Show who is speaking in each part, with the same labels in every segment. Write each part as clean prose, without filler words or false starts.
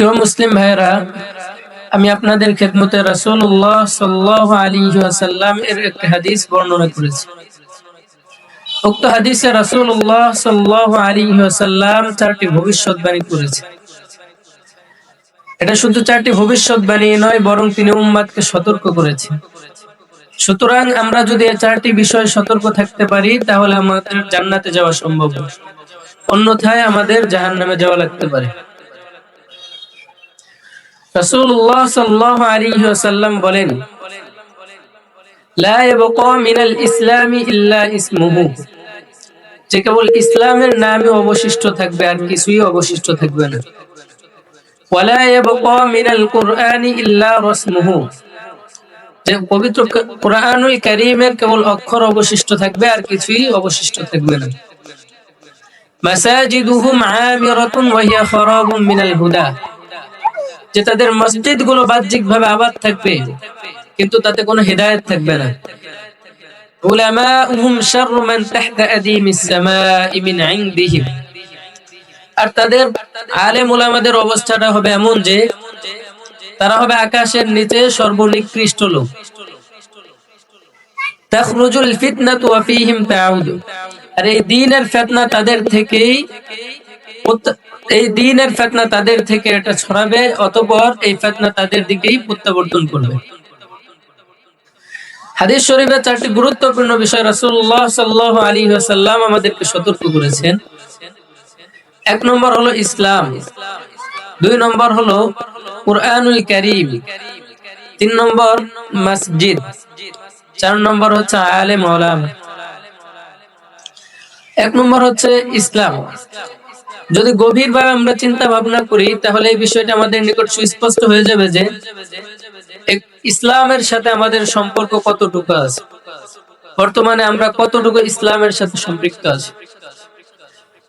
Speaker 1: তো মুসলিম ভাইরা, আমি আপনাদের খেদমতে রাসূলুল্লাহ সাল্লাল্লাহু আলাইহি ওয়াসাল্লাম এর একটি হাদিস বর্ণনা করেছি। উক্ত হাদিসে রাসূলুল্লাহ সাল্লাল্লাহু আলাইহি ওয়াসাল্লাম চারটি ভবিষ্যৎবাণী করেছেন। এটা শুধু চারটি ভবিষ্যৎবাণী নয়, বরং তিনি উম্মতকে সতর্ক করেছেন। সুতরাং আমরা যদি এই চারটি বিষয়ে সতর্ক থাকতে পারি, তাহলে আমাদের জান্নাতে যাওয়া সম্ভব, অন্যথায় আমাদের জাহান্নামে যাওয়া লাগতে পারে। রাসূলুল্লাহ সাল্লাল্লাহু আলাইহি ওয়াসাল্লাম বলেন, লা ইয়াবকা মিনাল ইসলামি ইল্লা ইসমুহু, যে কেবল ইসলামের নামে অবশিষ্ট থাকবে, আর কিছুই অবশিষ্ট থাকবে না। ওয়ালা ইয়াবকা মিনাল কুরআনি ইল্লা রাসমুহু, যে পবিত্র কুরআনুল কারীমের কেবল অক্ষর অবশিষ্ট থাকবে, আর কিছুই অবশিষ্ট থাকবে না। মাসাজিদুহুম আমিরাতুন ওয়া হিয়া খারাবুম মিনাল হুদা, যে তাদের মসজিদগুলো বাহ্যিকভাবে আবাদ থাকবে, কিন্তু তাতে কোনো হিদায়াত থাকবে না। উলামাউহুম শাররু মান তাহতা আদিমিস সামাই মিন ইনদিহিম, আর তাদের আলেম উলামাদের অবস্থাটা হবে এমন যে তারা হবে আকাশের নিচে সর্বনিকৃষ্ট লোক। তাখরুজুল ফিতনাতু ওয়া ফীহিম তাউদু, আর এই দ্বীনের ফিতনা তাদের থেকে এটা ছড়াবে, অতঃপর এই ফিতনা তাদের দিকেই প্রত্যাবর্তন করবে। হাদিস শরীফে চারটি গুরুত্বপূর্ণ বিষয় রাসূলুল্লাহ সাল্লাল্লাহু আলাইহি ওয়াসাল্লাম আমাদেরকে সতর্ক করেছেন। এক নম্বর হলো ইসলাম, দুই নম্বর হলো কুরআনুল কারীম, তিন নম্বর মসজিদ, চার নম্বর হচ্ছে আলেম ওলামা। এক নম্বর হচ্ছে ইসলাম। যদি গভীরভাবে আমরা চিন্তা ভাবনা করি, তাহলে এই বিষয়টা আমাদের নিকট সুস্পষ্ট হয়ে যাবে যে ইসলামের সাথে আমাদের সম্পর্ক কতটুকু আছে, বর্তমানে আমরা কতটুকু ইসলামের সাথে সম্পৃক্ত আছি।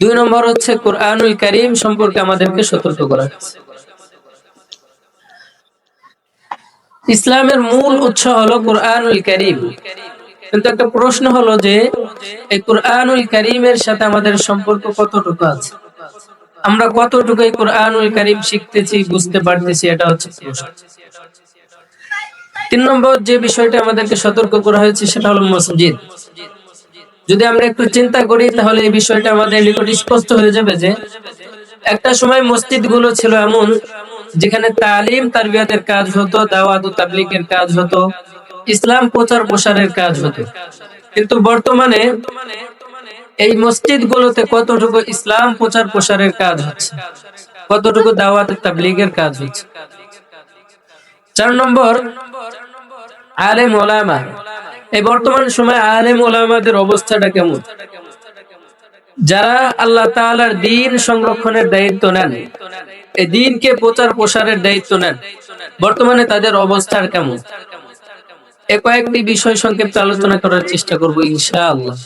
Speaker 1: দুই নম্বর হচ্ছে কুরআনুল কারীম সম্পর্কে আমাদেরকে সতর্ক করা হয়েছে। ইসলামের মূল উৎস হলো কুরআনুল কারীম, কিন্তু একটা প্রশ্ন হলো যে এই কুরআনুল কারীমের সাথে আমাদের সম্পর্ক কতটুকু আছে, আমরা কতটুকু এই কুরআনুল কারীম শিখতেছি, বুঝতে পারতেছি, এটা হচ্ছে প্রশ্ন। তিন নম্বর যে বিষয়টা আমাদেরকে সতর্ক করা হয়েছে সেটা হলো মসজিদ। যদি আমরা একটু চিন্তা করি, তাহলে এই বিষয়টা আমাদের নিকট স্পষ্ট হয়ে যাবে যে একটা সময় মসজিদগুলো ছিল এমন যেখানে তালিম তারবিয়াতের কাজ হতো, দাওয়াত ও তাবলীগের কাজ হতো, ইসলাম প্রচার প্রসারের কাজ হতো। কিন্তু বর্তমানে এই মসজিদগুলোতে কতটুকু ইসলাম প্রচার প্রসারের কাজ হচ্ছে, কতটুকু দাওয়াত ও তাবলীগের কাজ হচ্ছে। চার নম্বর আলেম ওলামা। এই বর্তমান সময়ে আলেম ওলামাদের অবস্থাটা কেমন? যারা আল্লাহ তাআলার দ্বীন সংরক্ষণের দায়িত্ব নেন, এই দ্বীনকে প্রচার প্রসারের দায়িত্ব নেন, বর্তমানে তাদের অবস্থা কেমন? এই কয়েকটি বিষয় সংক্ষিপ্ত আলোচনা করার চেষ্টা করব ইনশাআল্লাহ।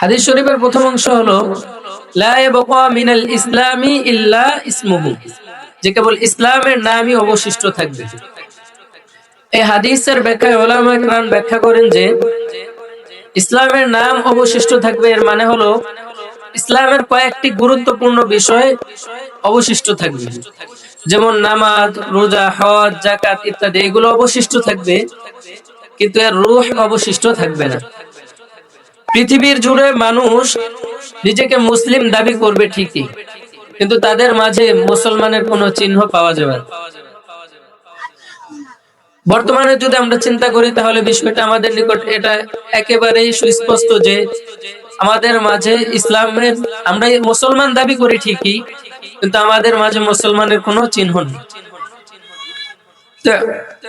Speaker 1: হাদিস শরীফের প্রথম অংশ হলো লা ইয়াবকা মিনাল ইসলামি ইল্লা ইসমুহু, যে কেবল ইসলামের নামই অবশিষ্ট থাকবে। এই হাদিসের ব্যাখ্যায় উলামায়ে কেরাম ব্যাখ্যা করেন যে ইসলামের নাম অবশিষ্ট থাকবে, এর মানে হলো ইসলামের কয়েকটি গুরুত্বপূর্ণ বিষয় অবশিষ্ট থাকবে, যেমন নামাজ, রোজা, হজ, যাকাত ইত্যাদি, এগুলো অবশিষ্ট থাকবে, কিন্তু এর রূহ অবশিষ্ট থাকবে না। পৃথিবীর জুড়ে মানুষ নিজেকে মুসলিম দাবি করবে ঠিকই, কিন্তু তাদের মাঝে মুসলমানের কোনো চিহ্ন পাওয়া যাবে না। বর্তমানে যদি আমরা চিন্তা করি, তাহলে বিষয়টা আমাদের নিকট এটা একেবারেই সুস্পষ্ট যে আমাদের মাঝে ইসলামের, আমরা মুসলমান দাবি করি ঠিকই, কিন্তু আমাদের মাঝে মুসলমানের কোনো চিহ্ন নেই।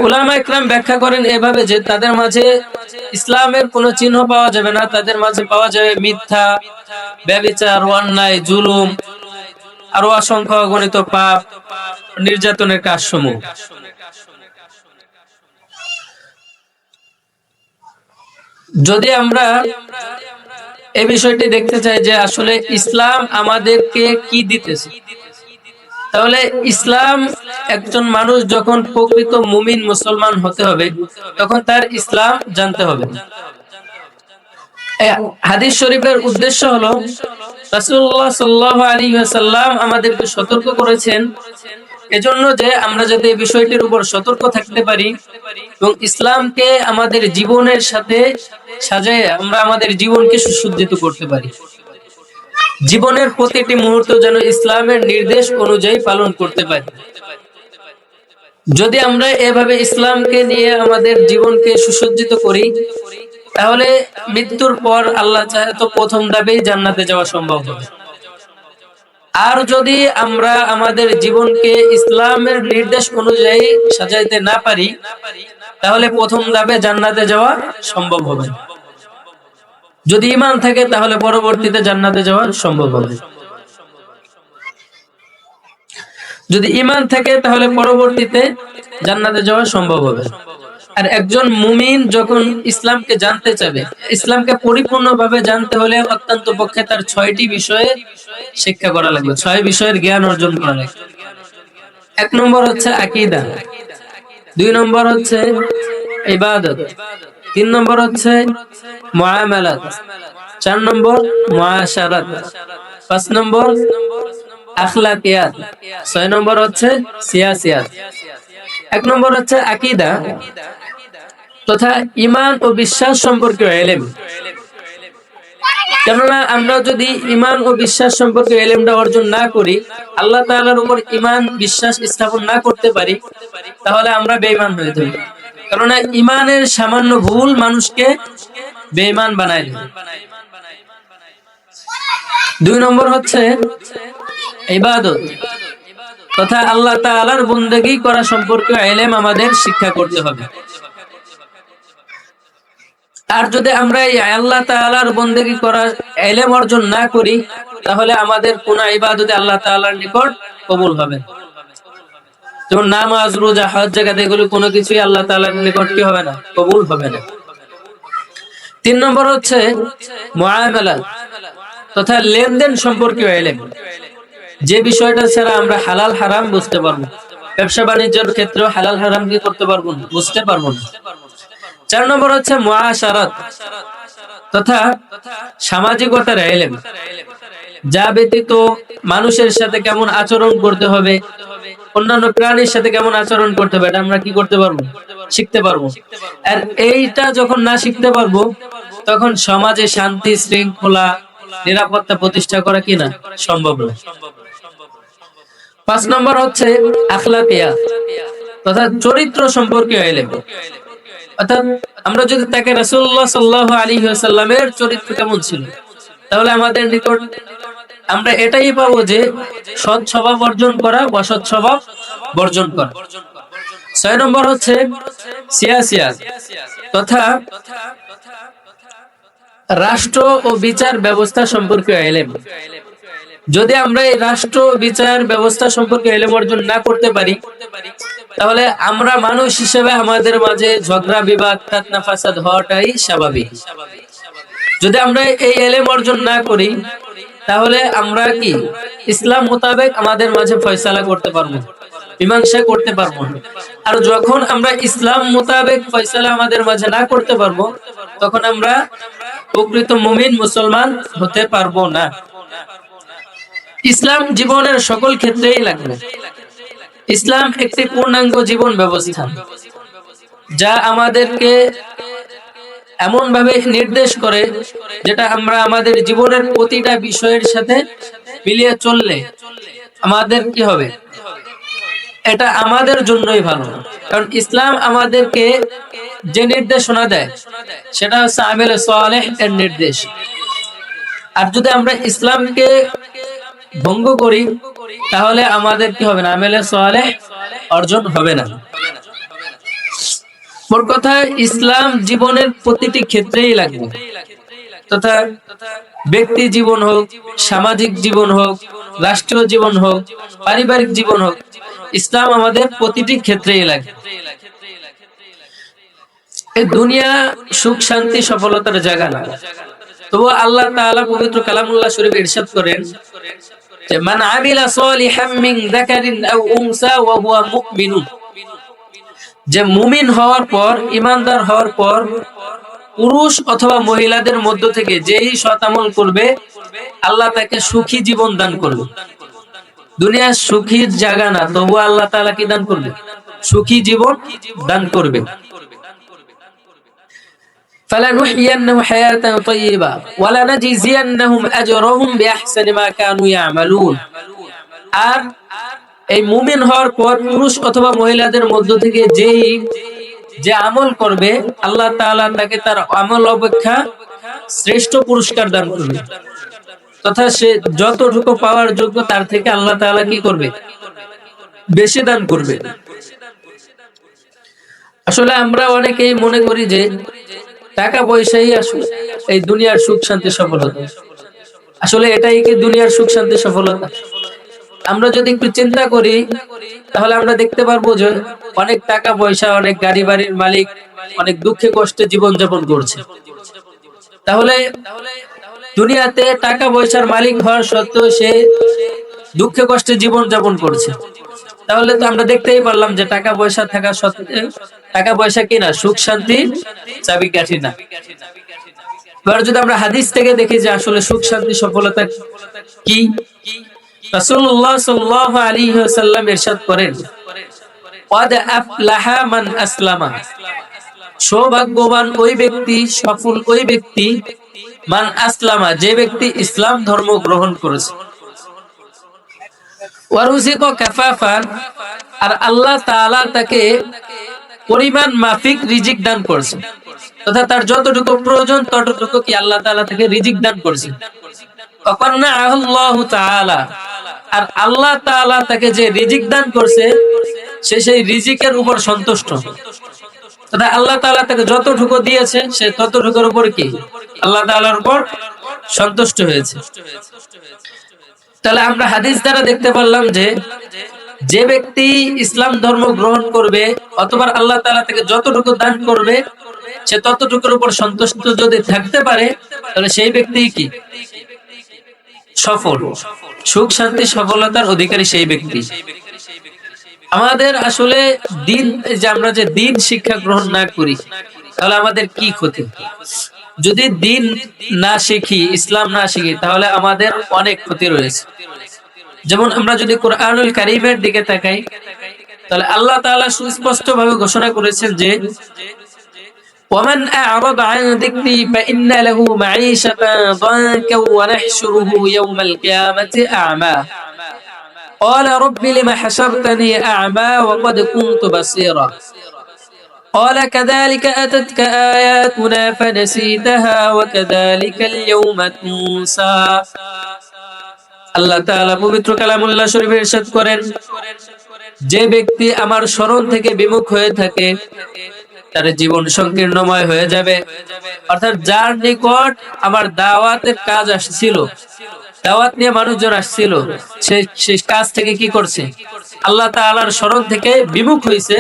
Speaker 1: উলামায়ে কেরাম ব্যাখ্যা করেন এভাবে যে তাদের মাঝে ইসলামের কোনো চিহ্ন পাওয়া যাবে না, তাদের মাঝে পাওয়া যাবে মিথ্যা, ব্যভিচার, অন্যায়, জুলুম, আরো অসংখ্য অগণিত পাপ, নির্যাতনের কাজসমূহ। যদি আমরা এই বিষয়টি দেখতে চাই যে আসলে ইসলাম আমাদেরকে কি দিতেছে, তাহলে ইসলাম, একজন মানুষ যখন প্রকৃত মুমিন মুসলমান হতে হবে, তখন তার ইসলাম জানতে হবে। হাদিস শরীফের উদ্দেশ্য হলো রাসূলুল্লাহ সাল্লাল্লাহু আলাইহি ওয়াসাল্লাম আমাদেরকে সতর্ক করেছেন এজন্য যে আমরা যাতে এই বিষয়টির উপর সতর্ক থাকতে পারি এবং ইসলামকে আমাদের জীবনের সাথে সাজায় আমরা আমাদের জীবনকে সুসজ্জিত করতে পারি। জীবনের প্রতিটি মুহূর্ত যেন ইসলামের নির্দেশ অনুযায়ী পালন করতে পারি। যদি আমরা এভাবে ইসলামকে নিয়ে আমাদের জীবনকে সুসজ্জিত করি তাহলে মৃত্যুর পর আল্লাহ চাহে তো প্রথম ধাপেই জান্নাতে যাওয়া সম্ভব হবে। আর যদি আমরা আমাদের জীবনকে ইসলামের নির্দেশ অনুযায়ী সাজাইতে না পারি তাহলে প্রথম ধাপে জান্নাতে যাওয়া সম্ভব হবে না। যদি ঈমান থাকে তাহলে পরবর্তীতে জান্নাতে যাওয়া সম্ভব হবে। যদি ঈমান থাকে তাহলে পরবর্তীতে জান্নাতে যাওয়া সম্ভব হবে। আর একজন মুমিন যখন ইসলামকে জানতে চাবে, ইসলামকে পরিপূর্ণভাবে জানতে হলে অত্যন্ত পক্ষে তার 6টি বিষয়ে শিক্ষা করা লাগবে, 6 বিষয়ের জ্ঞান অর্জন করা লাগবে। 1 নম্বর হচ্ছে আকীদা, 2 নম্বর হচ্ছে ইবাদত, 3 নম্বর হচ্ছে মুআমালাত, 4 নম্বর মুআশারাত, 5 নম্বর আখলাকিয়াত, 6 নম্বর হচ্ছে সিয়াসিয়াত। 1 নম্বর হচ্ছে আকীদা তথা ঈমান ও বিশ্বাস সম্পর্কে ইলম। কেননা আমরা যদি ঈমান ও বিশ্বাস সম্পর্কে ইলমটা অর্জন না করি, আল্লাহ তাআলার উপর ঈমান বিশ্বাস স্থাপন না করতে পারি, তাহলে আমরা বেঈমান হয়ে যাব। কেননা ঈমানের সামান্য ভুল মানুষকে বেঈমান বানায় দেবে। 2 নম্বর হচ্ছে ইবাদত তথা আল্লাহ তাআলার বন্দেগী করা সম্পর্কে ইলম আমাদের শিক্ষা করতে হবে। আর যদি আমরা এই আল্লাহ তাআলার বন্দেগী করা ইলম অর্জন না করি তাহলে আমাদের কোন ইবাদতে আল্লাহ তাআলার নিকট কবুল হবে না। যেমন নামাজ, রোজা, হজ, যাকাত এগুলো কোনো কিছুই আল্লাহ তাআলার নিকট কি হবে না, কবুল হবে না। 3 নম্বর হচ্ছে মুআমালাত তথা লেনদেন সম্পর্কে ইলম। যে বিষয়টা ছাড়া আমরা হালাল হারাম বুঝতে পারবো, ব্যবসা বাণিজ্যের ক্ষেত্রে হালাল হারাম কি করতে পারবো না, বুঝতে পারবো না। 4 নম্বর হচ্ছে মুআশারাত তথা সামাজিকতার ইলম। যা ব্যতীত মানুষের সাথে কেমন আচরণ করতে হবে, অন্যান্য প্রাণীর সাথে কেমন আচরণ করতে হবে, এটা আমরা কি করতে পারবো, শিখতে পারবো। আর এইটা যখন না শিখতে পারবো তখন সমাজে শান্তি শৃঙ্খলা নিরাপত্তা প্রতিষ্ঠা করা কিনা সম্ভব নয়। 5 নম্বর হচ্ছে আখলাকিয়াত তথা চরিত্র সম্পর্কে ইলম। অর্থাৎ আমরা যদি তাকে রাসূলুল্লাহ সাল্লাল্লাহু আলাইহি ওয়াসাল্লামের চরিত্র কেমন ছিল তাহলে আমাদের নিকট আমরা এটাই পাবো যে সৎ স্বভাব অর্জন করা, অসৎ স্বভাব বর্জন করা। 6 নম্বর হচ্ছে সিয়াসিয়াত তথা রাষ্ট্র ও বিচার ব্যবস্থা সম্পর্কে ইলম। যদি আমরা এই রাষ্ট্র বিচার ব্যবস্থা সম্পর্কে ইলম অর্জন না করতে পারি তাহলে আমরা মানুষ হিসেবে আমাদের মাঝে ঝগড়া বিবাদ ফিতনা ফাসাদ হওয়াটাই স্বাভাবিক। যদি আমরা এই ইলম অর্জন না করি তাহলে আমরা কি ইসলাম মোতাবেক আমাদের মাঝে ফয়সালা করতে পারবো, মীমাংসা করতে পারবো না। আর যখন আমরা ইসলাম মোতাবেক ফয়সালা আমাদের মাঝে না করতে পারবো তখন আমরা প্রকৃত মুমিন মুসলমান হতে পারবো না। ইসলাম জীবনের সকল ক্ষেত্রেই লাগবে। ইসলাম একটি পূর্ণাঙ্গ জীবন ব্যবস্থা যা আমাদেরকে এমন ভাবে নির্দেশ করে যেটা আমরা আমাদের জীবনের প্রতিটা বিষয়ের সাথে মিলিয়ে চললে আমাদের কি হবে, এটা আমাদের জন্যই ভালো। কারণ ইসলাম আমাদেরকে যে নির্দেশনা দেয় সেটা হচ্ছে আমেলে সালেহ এর নির্দেশ। আর যদি আমরা ইসলামকে ভঙ্গ করি তাহলে আমাদের কি হবে না, আমেলে সালেহ অর্জন হবে না। মোট কথা ইসলাম জীবনের প্রতিটি ক্ষেত্রেই লাগবে, তথা ব্যক্তি জীবন হোক, সামাজিক জীবন হোক, রাষ্ট্রীয় জীবন হোক, পারিবারিক জীবন হোক, ইসলাম আমাদের প্রতিটি ক্ষেত্রেই লাগে। এই দুনিয়া সুখ শান্তি সফলতার জায়গা না, তবু আল্লাহ তাআলা পবিত্র কালামুল্লাহ শরীফে ইরশাদ করেন যে মান আমিলা সালিহাম মিন যাকারিন আও উনসা ওয়া হুয়া মুমিনুন, যে মুমিন হওয়ার পর, ঈমানদার হওয়ার পর পুরুষ অথবা মহিলাদের মধ্য থেকে যেই সৎ আমল করবে আল্লাহ তাকে সুখী জীবন দান করবে। দুনিয়ার সুখীর জায়গা না, তবু আল্লাহ তাআলা কি দান করবে? সুখী জীবন দান করবে। فَلَنُحْيِيَنَّهُمْ حَيَاةً طَيِّبَةً وَلَنَجْزِيَنَّهُمْ أَجْرَهُمْ بِأَحْسَنِ مَا كَانُوا يَعْمَلُونَ। আর এই মুমিন হওয়ার পর পুরুষ অথবা মহিলাদের মধ্য থেকে যে আমল করবে আল্লাহ তাআলা তাকে তার আমল অপেক্ষা শ্রেষ্ঠ পুরস্কার দান করবে, তথা সে যতটুকু পাওয়ার যোগ্য তার থেকে আল্লাহ তাআলা কি করবে? বেশি দান করবে। আসলে আমরা অনেকেই মনে করি যে টাকা পয়সাই আসলে এই দুনিয়ার সুখ শান্তি সফলতা। আসলে এটাই কি দুনিয়ার সুখ শান্তি সফলতা? আমরা যদি একটু চিন্তা করি তাহলে আমরা দেখতে পারবো যে অনেক টাকা পয়সা, অনেক গাড়ি বাড়ির মালিক অনেক দুঃখে কষ্টে জীবন যাপন করছে। তাহলে দুনিয়াতে টাকা পয়সার মালিক হওয়ার সত্ত্বেও সে দুঃখে কষ্টে জীবন যাপন করছে। তাহলে তো আমরা দেখতেই পারলাম যে টাকা পয়সা থাকা সত্ত্বেও টাকা পয়সা কি না, সুখ শান্তির চাবিকাঠি না। এবার যদি আমরা হাদিস থেকে দেখি যে আসলে সুখ শান্তি সফলতা কি, রাসূলুল্লাহ সাল্লাল্লাহু আলাইহি ওয়াসাল্লাম ইরশাদ করেন, ক্বাদ আফলাহা মান আসলামা, সৌভাগ্যবান ওই ব্যক্তি, সফল ওই ব্যক্তি, মান আসলামা, যে ব্যক্তি ইসলাম ধর্ম গ্রহণ করেছে, ওয়া রুজিকা কাফাফান, আর আল্লাহ তাআলা তাকে পরিমাণ মাফিক রিজিক দান করেছে, তথা তার যতটুকু প্রয়োজন ততটুকু কি আল্লাহ তাআলা তাকে রিজিক দান করেছে। আল্লাহু তাআলা, আর আল্লাহ তাআলা তাকে যে রিজিক দান করছে সে সেই রিজিকের উপর সন্তুষ্ট, তথা আল্লাহ তাআলা তাকে যতটুকু দিয়েছে সে ততটুকুর উপর কি আল্লাহ তাআলার উপর সন্তুষ্ট হয়েছে। তাহলে আমরা হাদিস দ্বারা দেখতে পারলাম যে যে ব্যক্তি ইসলাম ধর্ম গ্রহণ করবে অথবা আল্লাহ তাআলা তাকে যতটুকু দান করবে সে ততটুকুর উপর সন্তুষ্ট যদি থাকতে পারে তাহলে সেই ব্যক্তি কি সফল, সুখ শান্তি সফলতার অধিকারী সেই ব্যক্তি। আমাদের আসলে দিন, যে আমরা যে দিন শিক্ষা গ্রহণ না করি তাহলে আমাদের কি ক্ষতি? যদি দিন না শিখি, ইসলাম না শিখি, তাহলে আমাদের অনেক ক্ষতি রয়েছে। যেমন আমরা যদি কোরআনুল কারীমের দিকে তাকাই তাহলে আল্লাহ তাআলা সুস্পষ্ট ভাবে ঘোষণা করেছেন যে ومن أعرض عن ذكري فإن له معيشة ضنكا ونحشره يوم القيامة أعمى قال رب لم حشرتني أعمى وقد كنت بصيرا قال كذلك أتتك آياتنا فنسيتها وكذلك اليوم تنسى। আল্লাহ তাআলা পবিত্র কালামুল্লাহ শরীফে ইরশাদ করেন, যে ব্যক্তি আমার স্মরণ থেকে বিমুখ হয়ে থাকে তার জীবন সংকীর্ণময় হয়ে যাবে। অর্থাৎ যার নিকট আমার দাওয়াতের কাজ আসছিল, দাওয়াত নিয়ে মানুষজন আসছিল, সেই কাজ থেকে কি করছে? আল্লাহ তাআলার স্মরণ থেকে বিমুখ হয়েছে,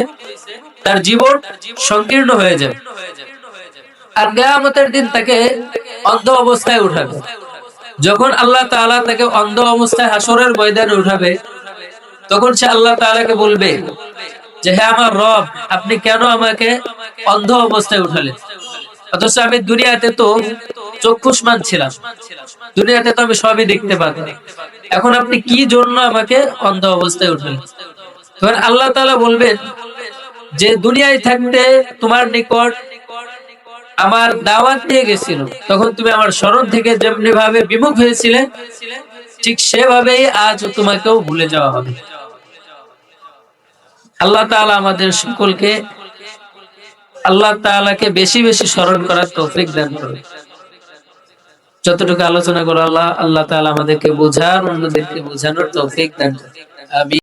Speaker 1: তার জীবন সংকীর্ণ হয়ে যাবে। আর কিয়ামতের দিন তাকে অন্ধ অবস্থায় উঠাবে। যখন আল্লাহ তাআলা তাকে অন্ধ অবস্থায় হাসরের ময়দানে উঠাবে তখন সে আল্লাহ তাআলাকে বলবে যে হে আমার রব, আপনি কেন আমাকে অন্ধ অবস্থায় উঠালেন? অথচ আমি দুনিয়াতে তো চক্ষুষ্মান ছিলাম, দুনিয়াতে তো আমি সবই দেখতে পাতাম, এখন আপনি কি জন্য আমাকে অন্ধ অবস্থায় উঠালেন? তখন আল্লাহ তাআলা বলবেন যে দুনিয়ায় থাকতে তোমার নিকট আমার দাওয়াত নিয়ে গেছিল, তখন তুমি আমার স্মরণ থেকে যেমনি ভাবে বিমুখ হয়েছিলে ঠিক সেভাবেই আজ তোমাকেও ভুলে যাওয়া হবে। আল্লাহ তাআলা আমাদের সকলকে আল্লাহ তাআলাকে বেশি বেশি স্মরণ করার তৌফিক দান করুন। যতটুকু আলোচনা করো আল্লাহ তাআলা আমাদেরকে বোঝার, অন্যদেরকে বোঝানোর তৌফিক দান করুন। আমিন।